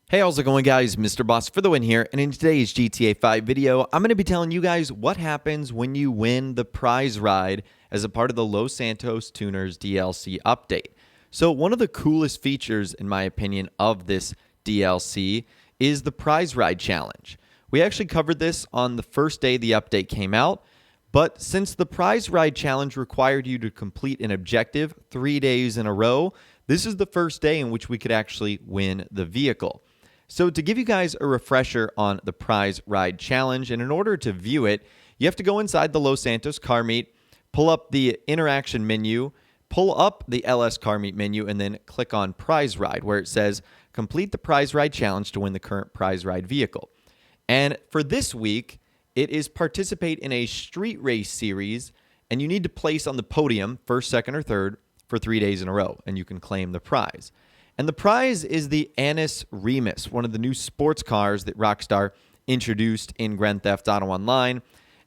Hey, how's it going, guys? Mr. Boss for the win here, and in today's GTA 5 video, I'm going to be telling you guys what happens when you win the prize ride as a part of the Los Santos Tuners DLC update. So one of the coolest features, in my opinion, of this DLC is the prize ride challenge. We actually covered this on the first day the update came out, but since the prize ride challenge required you to complete an objective 3 days in a row, this is the first day in which we could actually win the vehicle. So to give you guys a refresher on the prize ride challenge, and in order to view it, you have to go inside the Los Santos car meet, pull up the interaction menu, pull up the LS car meet menu, and then click on prize ride where it says complete the prize ride challenge to win the current prize ride vehicle. And for this week, it is participate in a street race series, and you need to place on the podium first, second, or third for 3 days in a row, and you can claim the prize. And the prize is the Annis Remus, one of the new sports cars that Rockstar introduced in Grand Theft Auto Online.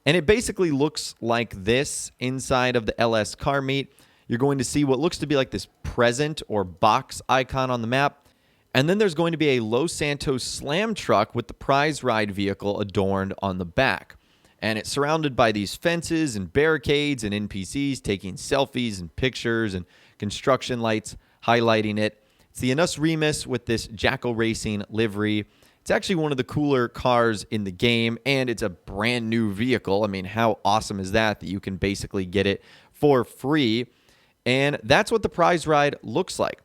And it basically looks like this inside of the LS car meet. You're going to see what looks to be like this present or box icon on the map. And then there's going to be a Los Santos slam truck with the prize ride vehicle adorned on the back. And it's surrounded by these fences and barricades and NPCs taking selfies and pictures and construction lights highlighting it. It's the Annis Remus with this Jackal Racing livery. It's actually one of the cooler cars in the game, and it's a brand new vehicle. I mean, how awesome is that you can basically get it for free? And that's what the prize ride looks like.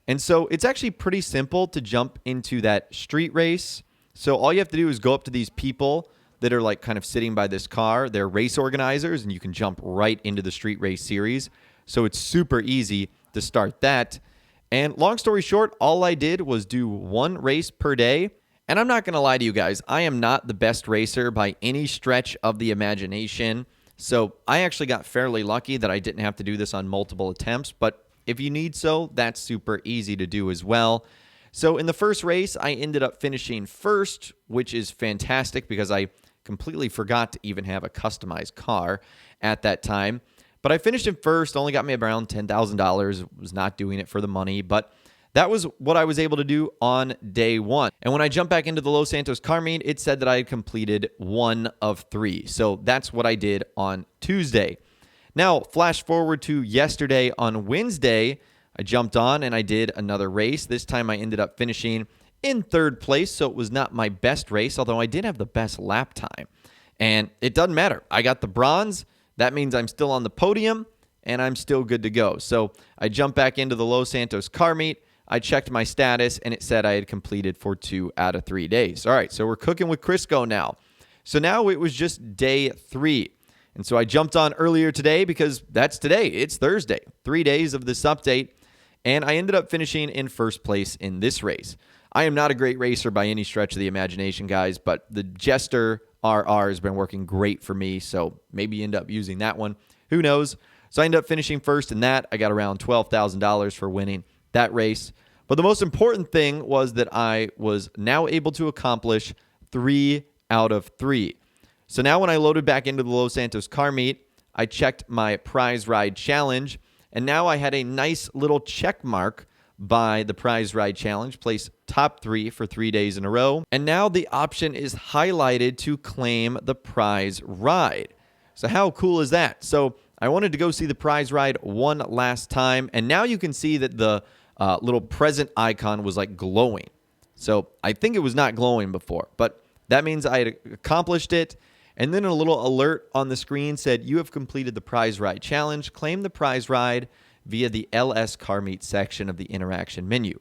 And so it's actually pretty simple to jump into that street race. So all you have to do is go up to these people that are like kind of sitting by this car. They're race organizers, and you can jump right into the street race series. So it's super easy to start that. And long story short, all I did was do one race per day. And I'm not going to lie to you guys, I am not the best racer by any stretch of the imagination. So I actually got fairly lucky that I didn't have to do this on multiple attempts. But if you need so, that's super easy to do as well. So in the first race, I ended up finishing first, which is fantastic because I completely forgot to even have a customized car at that time. But I finished in first, only got me around $10,000. Was not doing it for the money, but that was what I was able to do on day one. And when I jumped back into the Los Santos car meet, it said that I had completed 1 of 3. So that's what I did on Tuesday. Now, flash forward to yesterday on Wednesday, I jumped on and I did another race. This time I ended up finishing in third place, so it was not my best race, although I did have the best lap time. And it doesn't matter. I got the bronze. That means I'm still on the podium, and I'm still good to go. So I jumped back into the Los Santos car meet. I checked my status, and it said I had completed for 2 out of 3 days. All right, so we're cooking with Crisco now. So now it was just day 3. And so I jumped on earlier today because that's today. It's Thursday, 3 days of this update, and I ended up finishing in first place in this race. I am not a great racer by any stretch of the imagination, guys, but the Jester RR has been working great for me, so maybe end up using that one. Who knows? So I ended up finishing first in that. I got around $12,000 for winning that race. But the most important thing was that I was now able to accomplish 3 out of 3. So now when I loaded back into the Los Santos car meet, I checked my prize ride challenge, and now I had a nice little check mark by the prize ride challenge, place top 3 for 3 days in a row. And now the option is highlighted to claim the prize ride. So how cool is that? So I wanted to go see the prize ride one last time. And now you can see that the little present icon was like glowing. So I think it was not glowing before, but that means I had accomplished it. And then a little alert on the screen said, you have completed the prize ride challenge. Claim the prize ride via the LS car meet section of the interaction menu.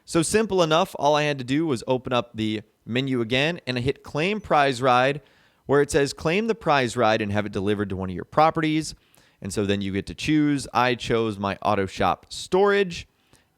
So simple enough. All I had to do was open up the menu again, and I hit claim prize ride where it says claim the prize ride and have it delivered to one of your properties. And so then you get to choose. I chose my auto shop storage,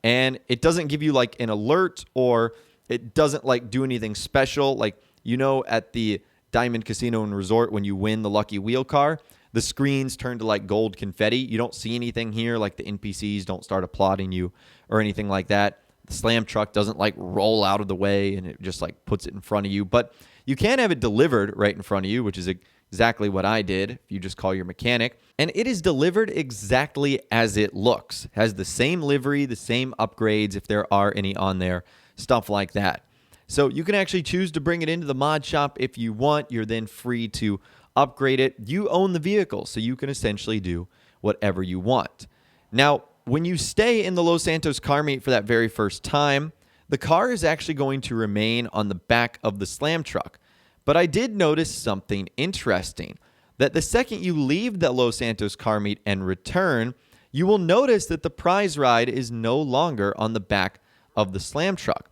and it doesn't give you like an alert, or it doesn't like do anything special. Like, you know, at the Diamond Casino and Resort, when you win the Lucky Wheel car, the screens turn to like gold confetti. You don't see anything here, like the NPCs don't start applauding you or anything like that. The slam truck doesn't like roll out of the way and it just like puts it in front of you. But you can have it delivered right in front of you, which is exactly what I did if you just call your mechanic. And it is delivered exactly as it looks. It has the same livery, the same upgrades if there are any on there, stuff like that. So you can actually choose to bring it into the mod shop if you want. You're then free to upgrade it. You own the vehicle, so you can essentially do whatever you want. Now, when you stay in the Los Santos car meet for that very first time, the car is actually going to remain on the back of the Slam truck. But I did notice something interesting, that the second you leave the Los Santos car meet and return, you will notice that the prize ride is no longer on the back of the Slam truck.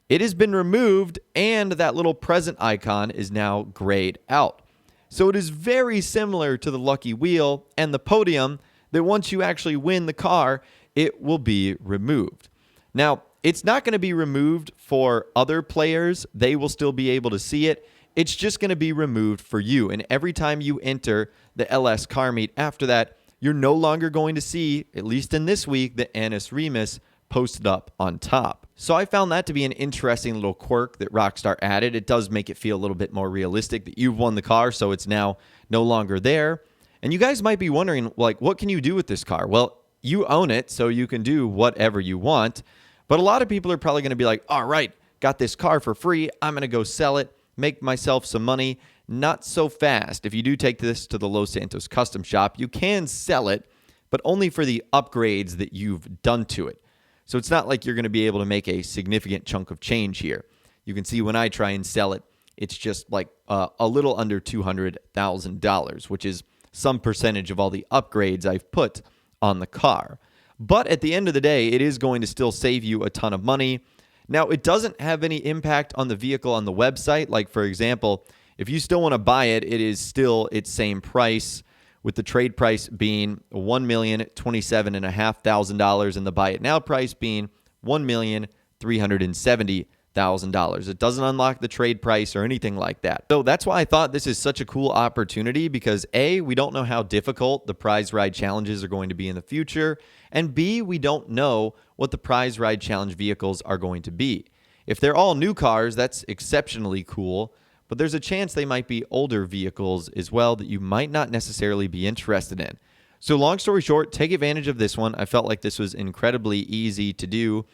It has been removed, and that little present icon is now grayed out. So it is very similar to the Lucky Wheel and the podium, that once you actually win the car, it will be removed. Now, it's not going to be removed for other players. They will still be able to see it. It's just going to be removed for you. And every time you enter the LS car meet after that, you're no longer going to see, at least in this week, the Annus Remus posted up on top. So I found that to be an interesting little quirk that Rockstar added. It does make it feel a little bit more realistic that you've won the car, so it's now no longer there. And you guys might be wondering, like, what can you do with this car? Well, you own it, so you can do whatever you want. But a lot of people are probably going to be like, all right, got this car for free. I'm going to go sell it, make myself some money. Not so fast. If you do take this to the Los Santos custom shop, you can sell it, but only for the upgrades that you've done to it. So it's not like you're going to be able to make a significant chunk of change here. You can see when I try and sell it, it's just like a little under $200,000, which is some percentage of all the upgrades I've put on the car. But at the end of the day, it is going to still save you a ton of money. Now, it doesn't have any impact on the vehicle on the website. Like, for example, if you still want to buy it, it is still its same price, with the trade price being $1,027,500 and the buy it now price being $1,370,000. It doesn't unlock the trade price or anything like that. So that's why I thought this is such a cool opportunity, because A, we don't know how difficult the prize ride challenges are going to be in the future, and B, we don't know what the prize ride challenge vehicles are going to be. If they're all new cars, that's exceptionally cool, but there's a chance they might be older vehicles as well that you might not necessarily be interested in. So long story short, take advantage of this one. I felt like this was incredibly easy to do,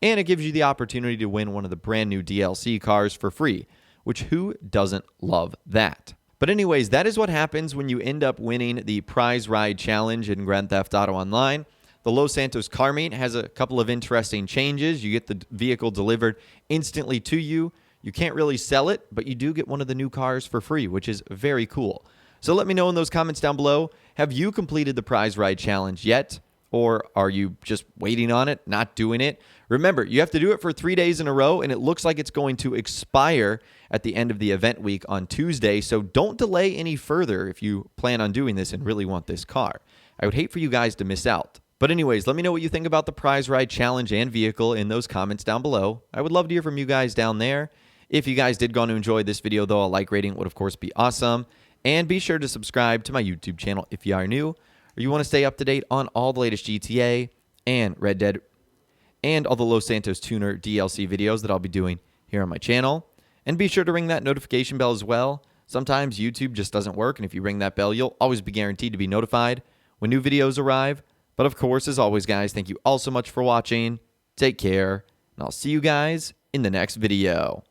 and it gives you the opportunity to win one of the brand new DLC cars for free, which who doesn't love that? But anyways, that is what happens when you end up winning the prize ride challenge in Grand Theft Auto Online. The Los Santos car meet has a couple of interesting changes. You get the vehicle delivered instantly to you. You can't really sell it, but you do get one of the new cars for free, which is very cool. So let me know in those comments down below, have you completed the prize ride challenge yet? Or are you just waiting on it, not doing it? Remember, you have to do it for 3 days in a row, and it looks like it's going to expire at the end of the event week on Tuesday. So don't delay any further if you plan on doing this and really want this car. I would hate for you guys to miss out. But anyways, let me know what you think about the prize ride challenge and vehicle in those comments down below. I would love to hear from you guys down there. If you guys did go on to enjoy this video, though, a like rating would, of course, be awesome. And be sure to subscribe to my YouTube channel if you are new, or you want to stay up to date on all the latest GTA and Red Dead and all the Los Santos Tuner DLC videos that I'll be doing here on my channel. And be sure to ring that notification bell as well. Sometimes YouTube just doesn't work, and if you ring that bell, you'll always be guaranteed to be notified when new videos arrive. But of course, as always, guys, thank you all so much for watching. Take care, and I'll see you guys in the next video.